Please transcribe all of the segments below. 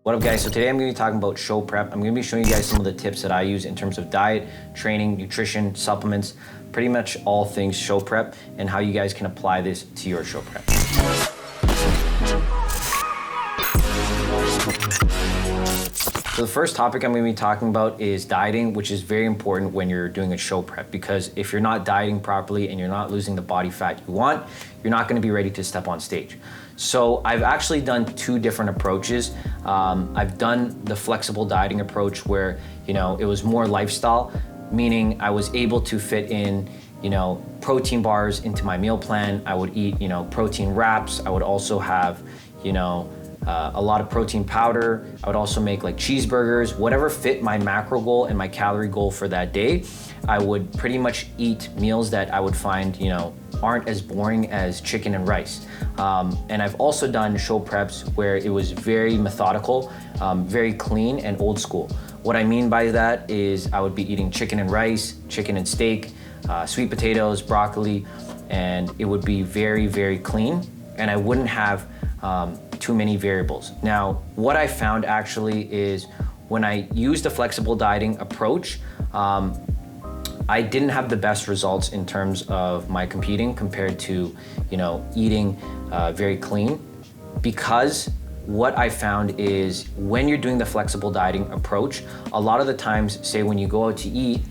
What up guys, so today I'm going to be talking about show prep. I'm going to be showing you guys some of the tips that I use in terms of diet, training, nutrition, supplements, pretty much all things show prep and how you guys can apply this to your show prep. So the first topic I'm going to be talking about is dieting, which is very important when you're doing a show prep, because if you're not dieting properly and you're not losing the body fat you want, you're not going to be ready to step on stage. So I've actually done two different approaches. I've done the flexible dieting approach where, it was more lifestyle, meaning I was able to fit in, protein bars into my meal plan. I would eat, protein wraps. I would also have, a lot of protein powder. I would also make like cheeseburgers, whatever fit my macro goal and my calorie goal for that day. I would pretty much eat meals that I would find, aren't as boring as chicken and rice. And I've also done show preps where it was very methodical, very clean and old school. What I mean by that is I would be eating chicken and rice, chicken and steak, sweet potatoes, broccoli, and it would be very, very clean. And I wouldn't have too many variables. Now, what I found actually is when I used a flexible dieting approach, I didn't have the best results in terms of my competing compared to, eating very clean, because what I found is when you're doing the flexible dieting approach, a lot of the times, say when you go out to eat,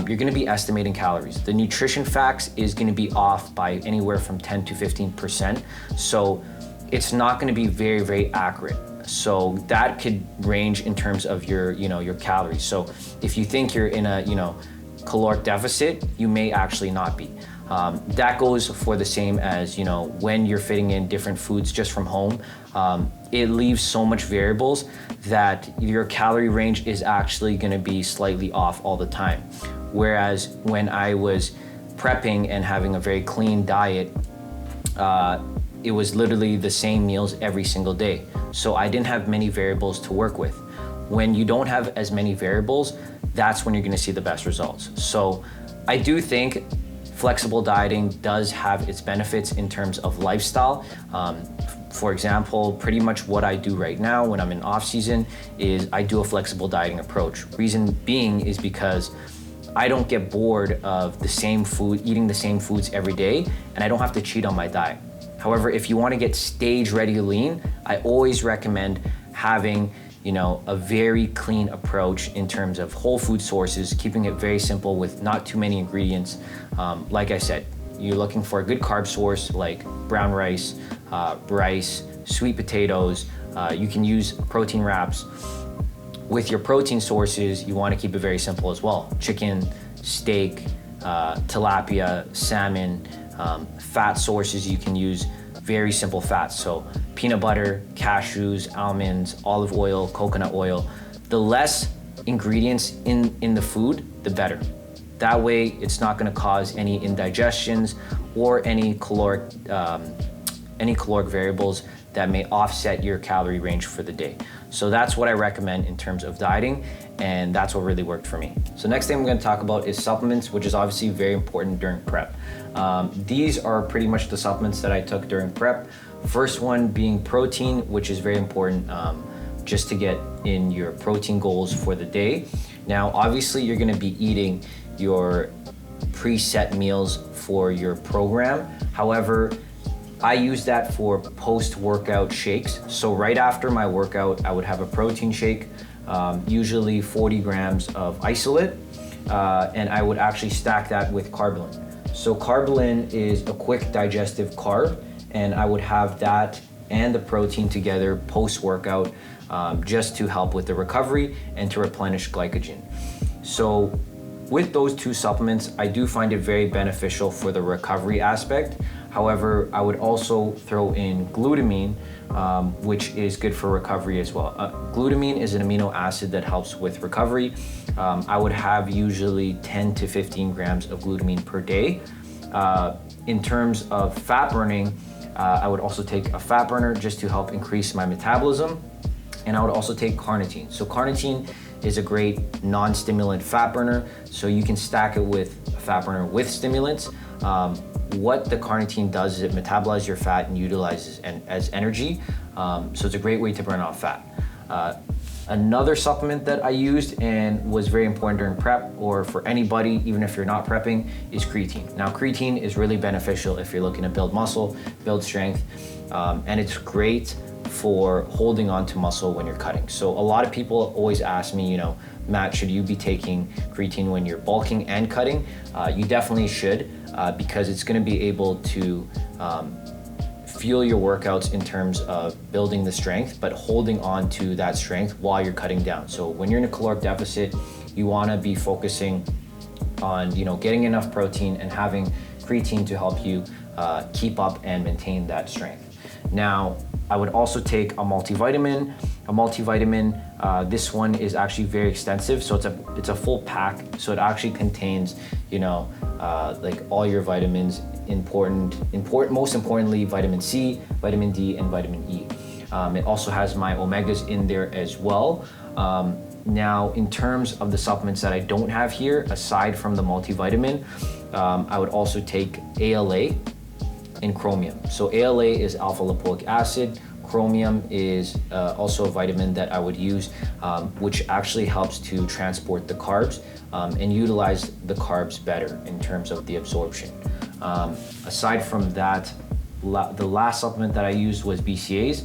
you're gonna be estimating calories. The nutrition facts is gonna be off by anywhere from 10 to 15%. So it's not gonna be very, very accurate. So that could range in terms of your, your calories. So if you think you're in a, caloric deficit, you may actually not be. That goes for the same as, when you're fitting in different foods just from home, it leaves so much variables that your calorie range is actually gonna be slightly off all the time. Whereas when I was prepping and having a very clean diet, it was literally the same meals every single day. So I didn't have many variables to work with. When you don't have as many variables, that's when you're gonna see the best results. So I do think flexible dieting does have its benefits in terms of lifestyle. For example, pretty much what I do right now when I'm in off season is I do a flexible dieting approach. Reason being is because I don't get bored of the same food, eating the same foods every day, and I don't have to cheat on my diet. However, if you want to get stage ready to lean, I always recommend having, a very clean approach in terms of whole food sources, keeping it very simple with not too many ingredients. Like I said, you're looking for a good carb source like brown rice, rice, sweet potatoes. You can use protein wraps. With your protein sources, you want to keep it very simple as well. Chicken, steak, tilapia, salmon. Fat sources, you can use very simple fats. So peanut butter, cashews, almonds, olive oil, coconut oil. The less ingredients in the food, the better. That way, it's not gonna cause any indigestions or any caloric variables that may offset your calorie range for the day. So that's what I recommend in terms of dieting, and that's what really worked for me. So next thing I'm gonna talk about is supplements, which is obviously very important during prep. These are pretty much the supplements that I took during prep. First one being protein, which is very important just to get in your protein goals for the day. Now, obviously you're gonna be eating your preset meals for your program. However, I use that for post-workout shakes. So right after my workout, I would have a protein shake, usually 40 grams of isolate, and I would actually stack that with Carbolin. So Carbolin is a quick digestive carb, and I would have that and the protein together post-workout just to help with the recovery and to replenish glycogen. So with those two supplements, I do find it very beneficial for the recovery aspect. However, I would also throw in glutamine, which is good for recovery as well. Glutamine is an amino acid that helps with recovery. I would have usually 10 to 15 grams of glutamine per day. In terms of fat burning, I would also take a fat burner just to help increase my metabolism. And I would also take carnitine. So carnitine is a great non-stimulant fat burner. So you can stack it with a fat burner with stimulants. What the carnitine does is it metabolizes your fat and utilizes as energy. So it's a great way to burn off fat. Another supplement that I used and was very important during prep, or for anybody, even if you're not prepping, is creatine. Now, creatine is really beneficial if you're looking to build muscle, build strength, and it's great for holding on to muscle when you're cutting. So a lot of people always ask me, Matt, should you be taking creatine when you're bulking and cutting? You definitely should, because it's gonna be able to fuel your workouts in terms of building the strength, but holding on to that strength while you're cutting down. So when you're in a caloric deficit, you wanna be focusing on getting enough protein and having creatine to help you keep up and maintain that strength. Now, I would also take a multivitamin. This one is actually very extensive, so it's a full pack. So it actually contains, like all your vitamins, most importantly, vitamin C, vitamin D, and vitamin E. It also has my omegas in there as well. Now, in terms of the supplements that I don't have here, aside from the multivitamin, I would also take ALA and chromium. So ALA is alpha lipoic acid. Chromium is also a vitamin that I would use, which actually helps to transport the carbs and utilize the carbs better in terms of the absorption. Aside from that, the last supplement that I used was BCAAs.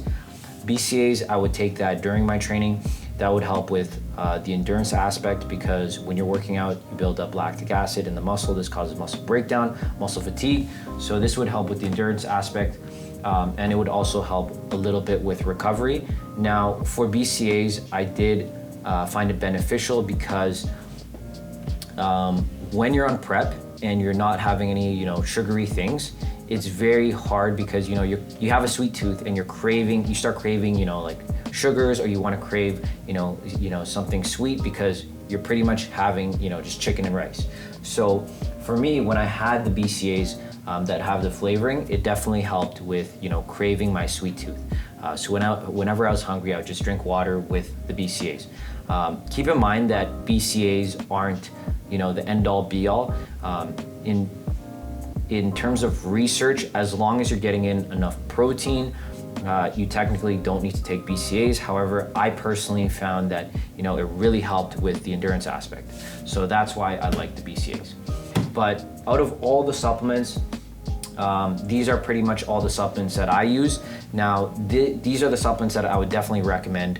BCAAs, I would take that during my training. That would help with the endurance aspect, because when you're working out, you build up lactic acid in the muscle. This causes muscle breakdown, muscle fatigue. So this would help with the endurance aspect, and it would also help a little bit with recovery. Now, for BCAAs, I did find it beneficial because when you're on prep and you're not having any, sugary things, it's very hard because, you have a sweet tooth and you start craving, like sugars, or you want to crave, something sweet because you're pretty much having, just chicken and rice. So for me, when I had the BCAAs that have the flavoring, it definitely helped with, craving my sweet tooth. So whenever I was hungry, I would just drink water with the BCAAs. Keep in mind that BCAAs aren't, the end all be all. In terms of research, as long as you're getting in enough protein, you technically don't need to take BCAAs. However, I personally found that, it really helped with the endurance aspect. So that's why I like the BCAAs. But out of all the supplements, these are pretty much all the supplements that I use. Now, these are the supplements that I would definitely recommend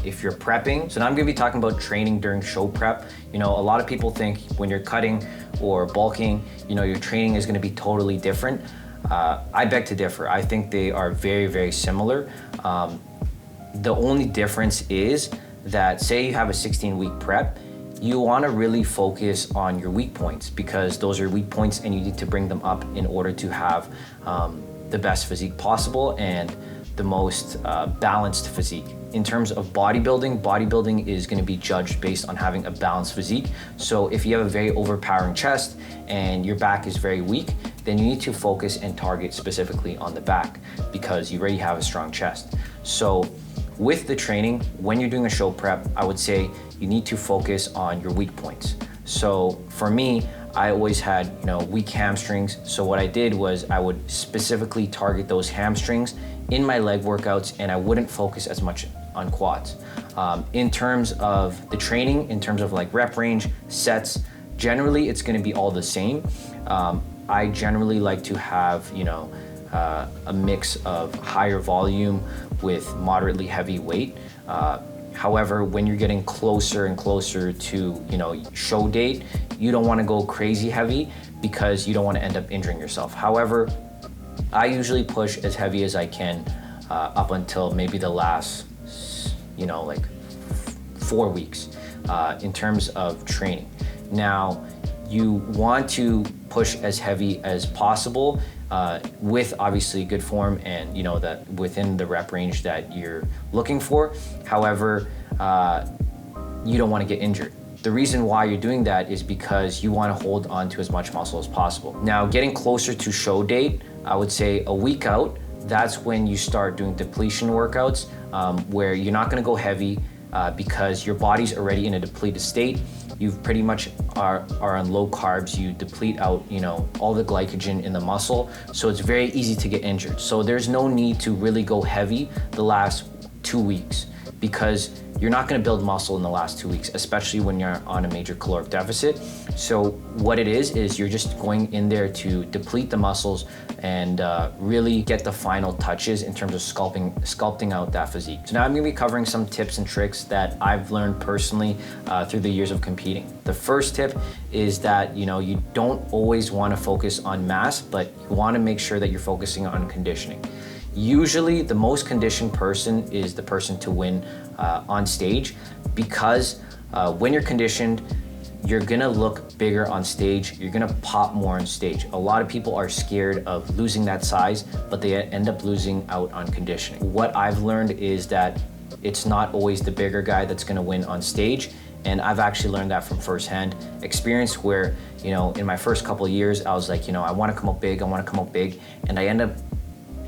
if you're prepping. So now I'm gonna be talking about training during show prep. A lot of people think when you're cutting or bulking, your training is gonna be totally different. I beg to differ. I think they are very, very similar. The only difference is that, say you have a 16-week prep, you want to really focus on your weak points, because those are weak points and you need to bring them up in order to have the best physique possible and the most balanced physique. In terms of bodybuilding is going to be judged based on having a balanced physique. So if you have a very overpowering chest and your back is very weak, then you need to focus and target specifically on the back, because you already have a strong chest. So with the training, when you're doing a show prep, I would say you need to focus on your weak points. So for me, I always had, weak hamstrings. So what I did was I would specifically target those hamstrings in my leg workouts, and I wouldn't focus as much on quads. In terms of the training, in terms of like rep range, sets, generally it's gonna be all the same. I generally like to have, a mix of higher volume with moderately heavy weight. However, when you're getting closer and closer to, show date, you don't want to go crazy heavy because you don't want to end up injuring yourself. However, I usually push as heavy as I can up until maybe the last, like 4 weeks in terms of training. Now, you want to push as heavy as possible with obviously good form and that within the rep range that you're looking for. However, you don't want to get injured. The reason why you're doing that is because you want to hold on to as much muscle as possible. Now, getting closer to show date, I would say a week out, that's when you start doing depletion workouts, where you're not going to go heavy because your body's already in a depleted state. You pretty much are on low carbs. You deplete out, all the glycogen in the muscle. So it's very easy to get injured. So there's no need to really go heavy the last 2 weeks. because you're not gonna build muscle in the last 2 weeks, especially when you're on a major caloric deficit. So what it is you're just going in there to deplete the muscles and really get the final touches in terms of sculpting out that physique. So now I'm gonna be covering some tips and tricks that I've learned personally through the years of competing. The first tip is that you don't always wanna focus on mass, but you wanna make sure that you're focusing on conditioning. Usually the most conditioned person is the person to win on stage, because when you're conditioned, you're gonna look bigger on stage, you're gonna pop more on stage. A lot of people are scared of losing that size, but they end up losing out on conditioning. What I've learned is that it's not always the bigger guy that's gonna win on stage, and I've actually learned that from firsthand experience where, in my first couple of years, I was like, I wanna come up big, and I end up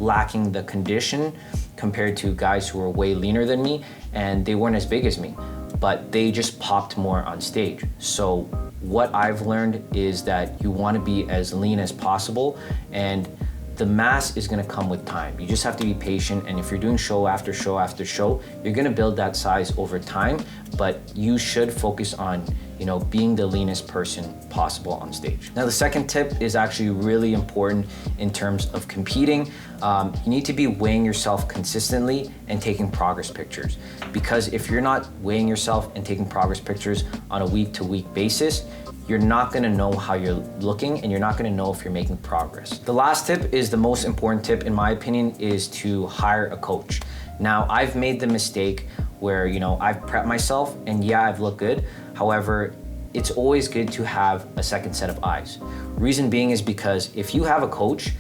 lacking the condition compared to guys who were way leaner than me, and they weren't as big as me, but they just popped more on stage. So what I've learned is that you want to be as lean as possible, and the mass is going to come with time. You just have to be patient, and if you're doing show after show after show, you're going to build that size over time, but you should focus on being the leanest person possible on stage. Now, the second tip is actually really important in terms of competing. You need to be weighing yourself consistently and taking progress pictures, because if you're not weighing yourself and taking progress pictures on a week-to-week basis, you're not gonna know how you're looking, and you're not gonna know if you're making progress. The last tip is the most important tip, in my opinion, is to hire a coach. Now, I've made the mistake where, I've prepped myself, and yeah, I've looked good. However, it's always good to have a second set of eyes. Reason being is because if you have a coach,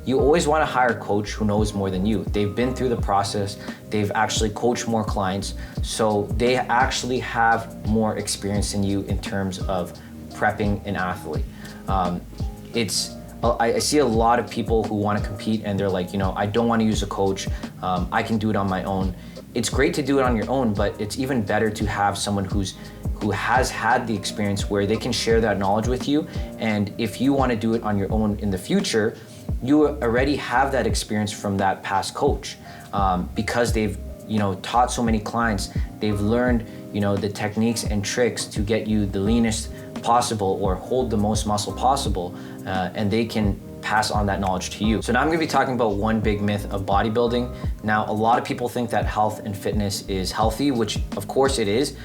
you always want to hire a coach who knows more than you. They've been through the process, they've actually coached more clients, so they actually have more experience than you in terms of prepping an athlete. I see a lot of people who want to compete and they're like, I don't want to use a coach, I can do it on my own. It's great to do it on your own, but it's even better to have someone who has had the experience where they can share that knowledge with you. And if you want to do it on your own in the future, you already have that experience from that past coach, because they've taught so many clients. They've learned the techniques and tricks to get you the leanest possible or hold the most muscle possible, and they can pass on that knowledge to you. So now I'm gonna be talking about one big myth of bodybuilding. Now, a lot of people think that health and fitness is healthy, which of course it is.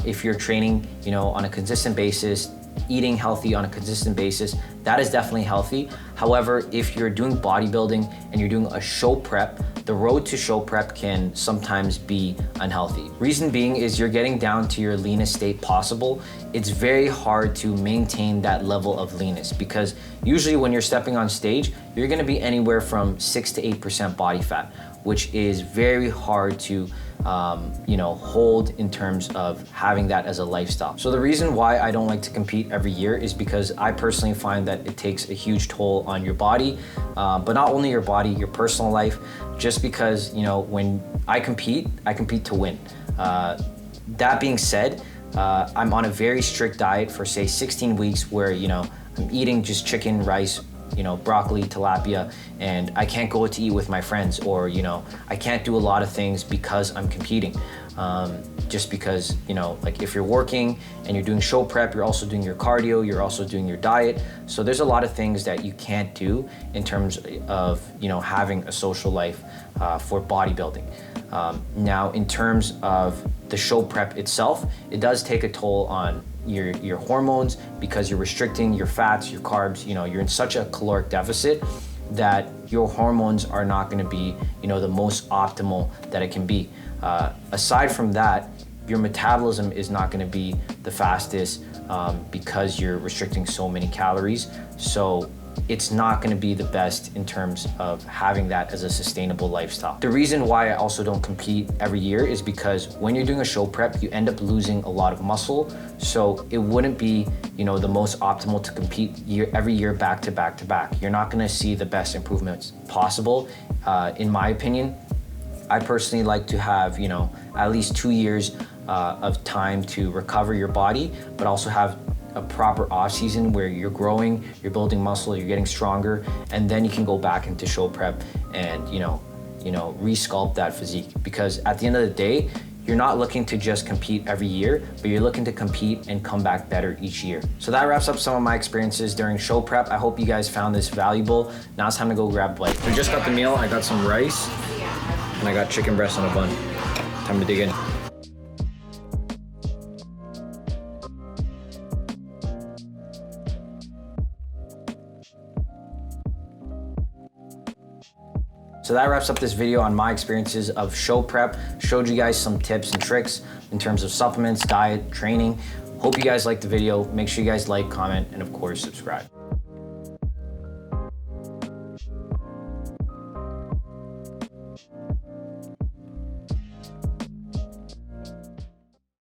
If you're training, on a consistent basis, eating healthy on a consistent basis, that is definitely healthy. However, if you're doing bodybuilding and you're doing a show prep, the road to show prep can sometimes be unhealthy. Reason being is you're getting down to your leanest state possible. It's very hard to maintain that level of leanness, because usually when you're stepping on stage, you're gonna be anywhere from 6 to 8% body fat, which is very hard to hold in terms of having that as a lifestyle. So the reason why I don't like to compete every year is because I personally find that it takes a huge toll on your body, but not only your body, your personal life, just because, when I compete to win. That being said, I'm on a very strict diet for say 16 weeks where, I'm eating just chicken, rice, broccoli, tilapia, and I can't go to eat with my friends, or, I can't do a lot of things because I'm competing. Just because, like if you're working and you're doing show prep, you're also doing your cardio, you're also doing your diet. So there's a lot of things that you can't do in terms of, having a social life for bodybuilding. Now, in terms of the show prep itself, it does take a toll on your hormones, because you're restricting your fats, your carbs, you're in such a caloric deficit that your hormones are not gonna be, the most optimal that it can be. Aside from that, your metabolism is not gonna be the fastest because you're restricting so many calories. So it's not gonna be the best in terms of having that as a sustainable lifestyle. The reason why I also don't compete every year is because when you're doing a show prep, you end up losing a lot of muscle. So it wouldn't be, the most optimal to compete every year back to back to back. You're not gonna see the best improvements possible, in my opinion. I personally like to have, at least 2 years of time to recover your body, but also have a proper off season where you're growing, you're building muscle, you're getting stronger, and then you can go back into show prep and, resculpt that physique. Because at the end of the day, you're not looking to just compete every year, but you're looking to compete and come back better each year. So that wraps up some of my experiences during show prep. I hope you guys found this valuable. Now it's time to go grab a bite. We just got the meal. I got some rice and I got chicken breast on a bun. Time to dig in. So that wraps up this video on my experiences of show prep. Showed you guys some tips and tricks in terms of supplements, diet, training. Hope you guys liked the video. Make sure you guys like, comment, and of course, subscribe.